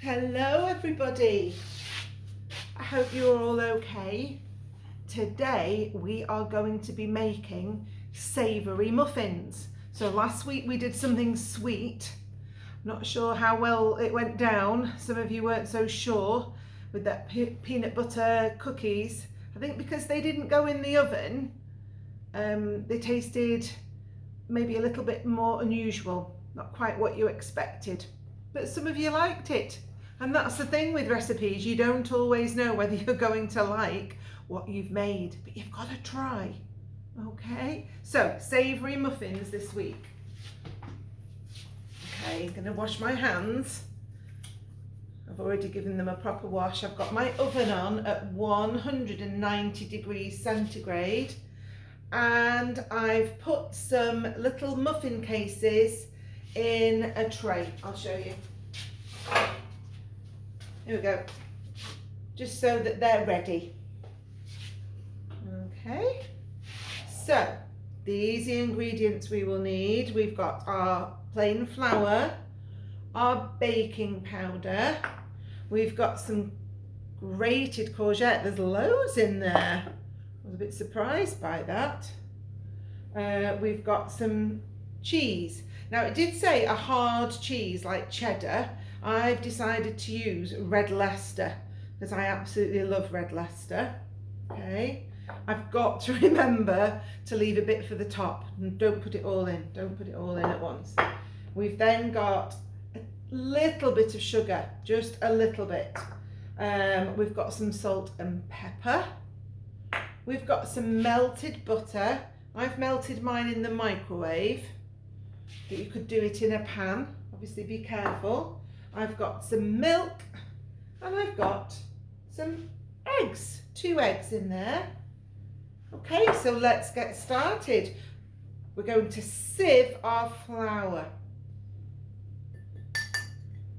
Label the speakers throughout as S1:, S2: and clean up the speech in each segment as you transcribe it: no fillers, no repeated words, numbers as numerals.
S1: Hello everybody, I hope you're all okay. Today we are going to be making savoury muffins. So last week we did something sweet. Not sure how well it went down. Some of you weren't so sure with that peanut butter cookies. I think because they didn't go in the oven, they tasted maybe a little bit more unusual, not quite what you expected. But some of you liked it. And that's the thing with recipes, you don't always know whether you're going to like what you've made, but you've got to try. Okay, so savoury muffins this week. Okay, I'm going to wash my hands. I've already given them a proper wash. I've got my oven on at 190 degrees centigrade, and I've put some little muffin cases in a tray. I'll show you. Here we go, just so that they're ready. Okay, so these are the ingredients we will need. We've got our plain flour, our baking powder, we've got some grated courgette. There's loads in there. I was a bit surprised by that. We've got some cheese. Now it did say a hard cheese like cheddar. I've decided to use red Leicester because I absolutely love red Leicester. Okay, I've got to remember to leave a bit for the top and don't put it all in. Don't put it all in at once. We've then got a little bit of sugar, just a little bit. We've got some salt and pepper. We've got some melted butter. I've melted mine in the microwave, but you could do it in a pan. Obviously be careful. I've got some milk and I've got some eggs, 2 eggs in there. Okay, so let's get started. We're going to sieve our flour.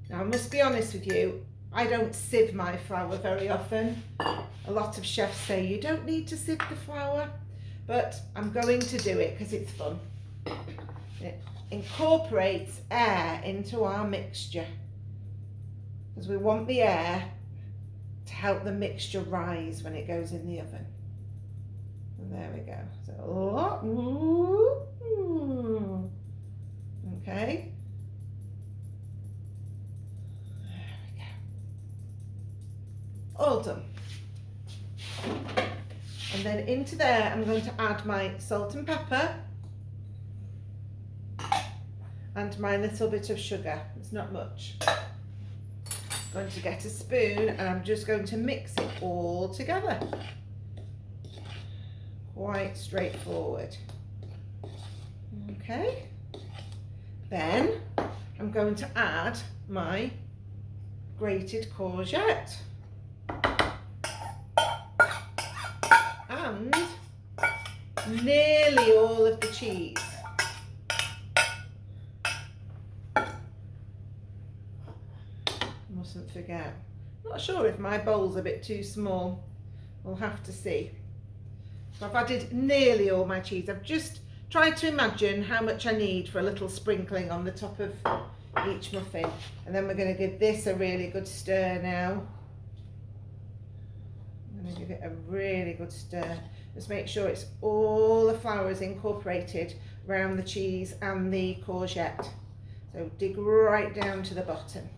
S1: Now I must be honest with you, I don't sieve my flour very often. A lot of chefs say you don't need to sieve the flour, but I'm going to do it because it's fun. It incorporates air into our mixture, because we want the air to help the mixture rise when it goes in the oven. And there we go. So, okay. There we go. All done. And then into there I'm going to add my salt and pepper and my little bit of sugar. It's not much. I'm going to get a spoon and I'm just going to mix it all together. Quite straightforward. Okay. Then I'm going to add my grated courgette and nearly all of the cheese. Mustn't forget. Not sure if my bowl's a bit too small. We'll have to see. So I've added nearly all my cheese. I've just tried to imagine how much I need for a little sprinkling on the top of each muffin. And then we're going to give this a really good stir now. I'm going to give it a really good stir. Just make sure it's all the flour is incorporated around the cheese and the courgette. So dig right down to the bottom.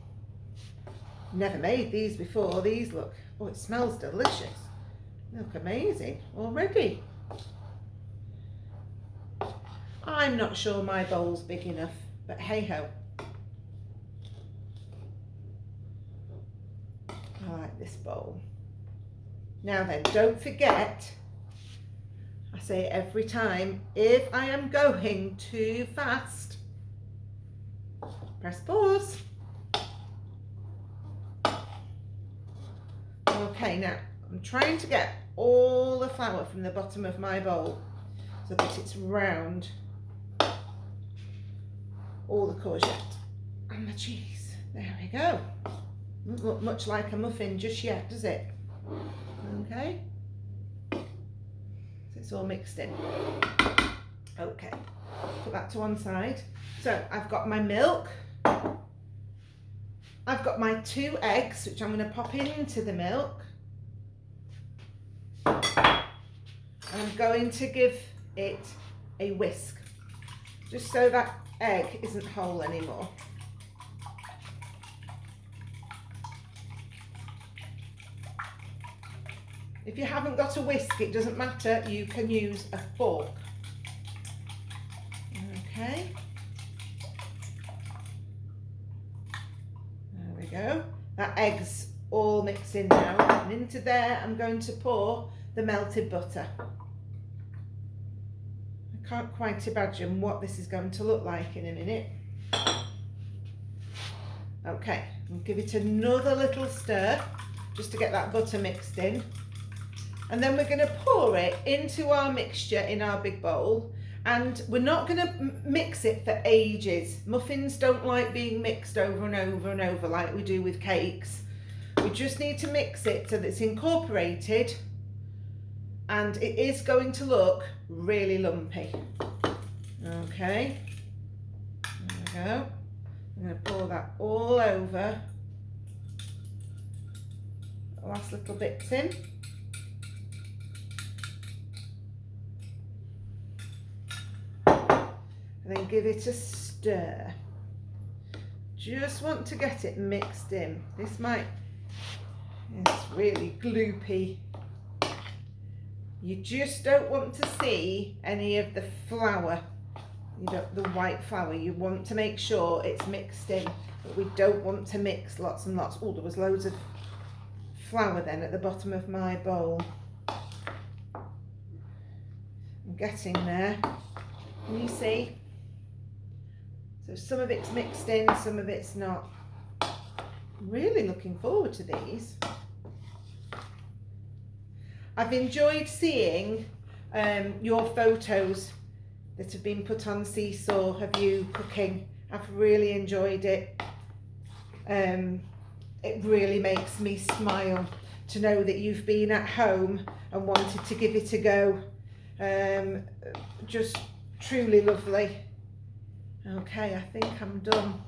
S1: Never made these before. These look, oh, it smells delicious. They look amazing already. I'm not sure my bowl's big enough, but hey ho. I like this bowl. Now then, don't forget, I say it every time, if I am going too fast, press pause. Okay, now I'm trying to get all the flour from the bottom of my bowl so that it's round all the courgette and the cheese. There we go. Doesn't look much like a muffin just yet, does it? Okay. So it's all mixed in. Okay, put that to one side. So I've got my milk. I've got my 2 eggs, which I'm going to pop into the milk. And I'm going to give it a whisk, just so that egg isn't whole anymore. If you haven't got a whisk, it doesn't matter, you can use a fork. Okay. There we go. That egg's all mixed in now. And into there, I'm going to pour the melted butter. I can't quite imagine what this is going to look like in a minute. Okay, I'll give it another little stir just to get that butter mixed in. And then we're going to pour it into our mixture in our big bowl. And we're not going to mix it for ages. Muffins don't like being mixed over and over and over like we do with cakes. We just need to mix it so that it's incorporated, and it is going to look really lumpy. Okay, there we go. I'm going to pour that all over. The last little bits in. And then give it a stir. Just want to get it mixed in. This might, it's really gloopy. You just don't want to see any of the flour, the white flour. You want to make sure it's mixed in, but we don't want to mix lots and lots. Oh, there was loads of flour then at the bottom of my bowl. I'm getting there. Can you see? So some of it's mixed in, some of it's not. I'm really looking forward to these. I've enjoyed seeing your photos that have been put on Seesaw of you cooking. I've really enjoyed it. It really makes me smile to know that you've been at home and wanted to give it a go. Just truly lovely. Okay, I think I'm done.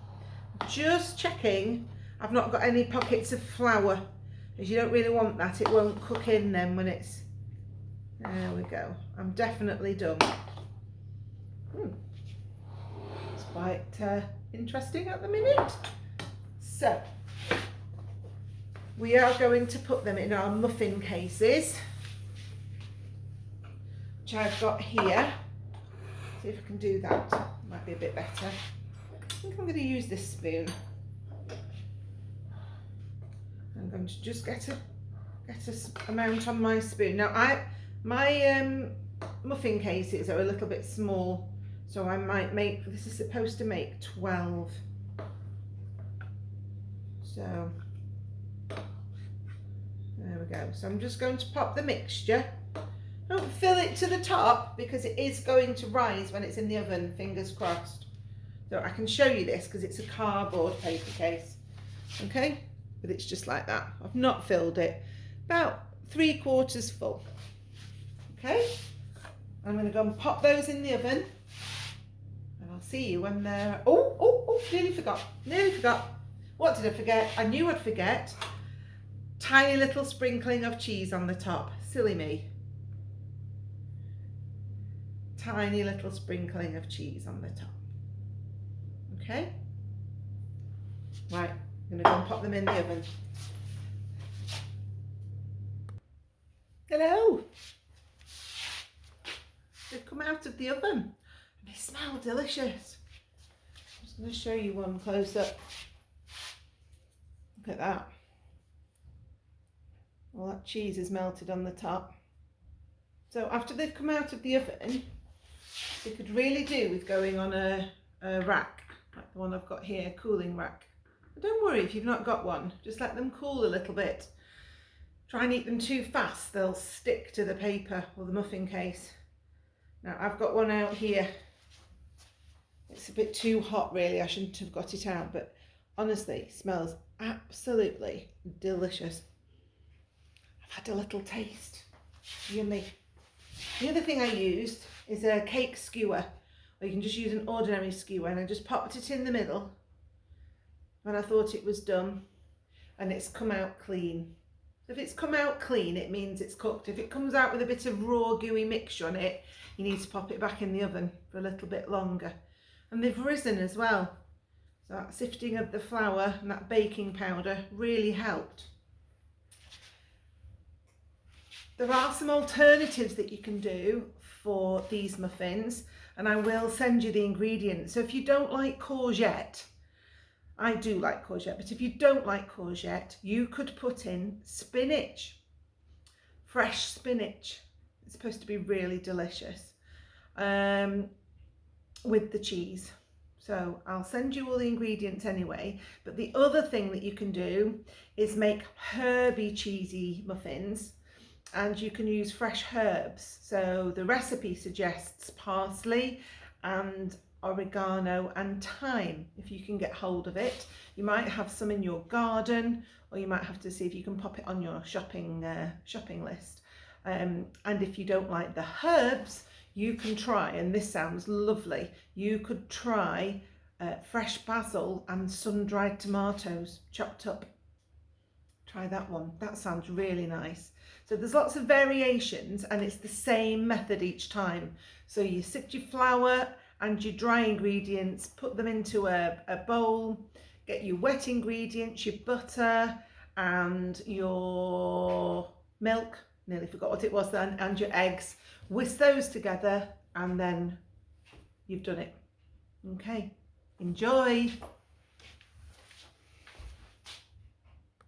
S1: Just checking I've not got any pockets of flour, as you don't really want that. It won't cook in then when it's... There we go. I'm definitely done. It's quite interesting at the minute. So, we are going to put them in our muffin cases, which I've got here. See if I can do that. Might be a bit better. I think I'm going to use this spoon. I'm going to just get a amount on my spoon. Now my muffin cases are a little bit small, so I might make, this is supposed to make 12. So there we go. So I'm just going to pop the mixture. Don't fill it to the top because it is going to rise when it's in the oven, fingers crossed. So I can show you this because it's a cardboard paper case. Okay, but it's just like that. I've not filled it. About 3/4 full. Okay, I'm going to go and pop those in the oven, and I'll see you when they're... Oh, nearly forgot. What did I forget? I knew I'd forget. Tiny little sprinkling of cheese on the top. Silly me. Tiny little sprinkling of cheese on the top. Okay? Right, I'm going to go and pop them in the oven. Hello! They've come out of the oven and they smell delicious. I'm just going to show you one close up. Look at that. All that cheese is melted on the top. So after they've come out of the oven, they could really do with going on a rack, like the one I've got here, cooling rack. But don't worry if you've not got one, just let them cool a little bit. Try and eat them too fast, they'll stick to the paper or the muffin case. Now I've got one out here. It's a bit too hot really, I shouldn't have got it out, but honestly, it smells absolutely delicious. I've had a little taste, yummy. The other thing I used is a cake skewer, or you can just use an ordinary skewer, and I just popped it in the middle when I thought it was done, and it's come out clean. If it's come out clean, it means it's cooked. If it comes out with a bit of raw gooey mixture on it, you need to pop it back in the oven for a little bit longer. And they've risen as well. So that sifting of the flour and that baking powder really helped. There are some alternatives that you can do for these muffins, and I will send you the ingredients. So if you don't like courgette, I do like courgette, but if you don't like courgette, you could put in spinach, fresh spinach. It's supposed to be really delicious with the cheese. So I'll send you all the ingredients anyway. But the other thing that you can do is make herby cheesy muffins, and you can use fresh herbs. So the recipe suggests parsley and oregano and thyme, if you can get hold of it. You might have some in your garden, or you might have to see if you can pop it on your shopping list. And if you don't like the herbs, you can try, and this sounds lovely, you could try fresh basil and sun-dried tomatoes chopped up. Try that one, that sounds really nice. So there's lots of variations, and it's the same method each time. So you sift your flour and your dry ingredients, put them into a bowl, get your wet ingredients, your butter and your milk, nearly forgot what it was then, and your eggs. Whisk those together, and then you've done it. Okay, enjoy.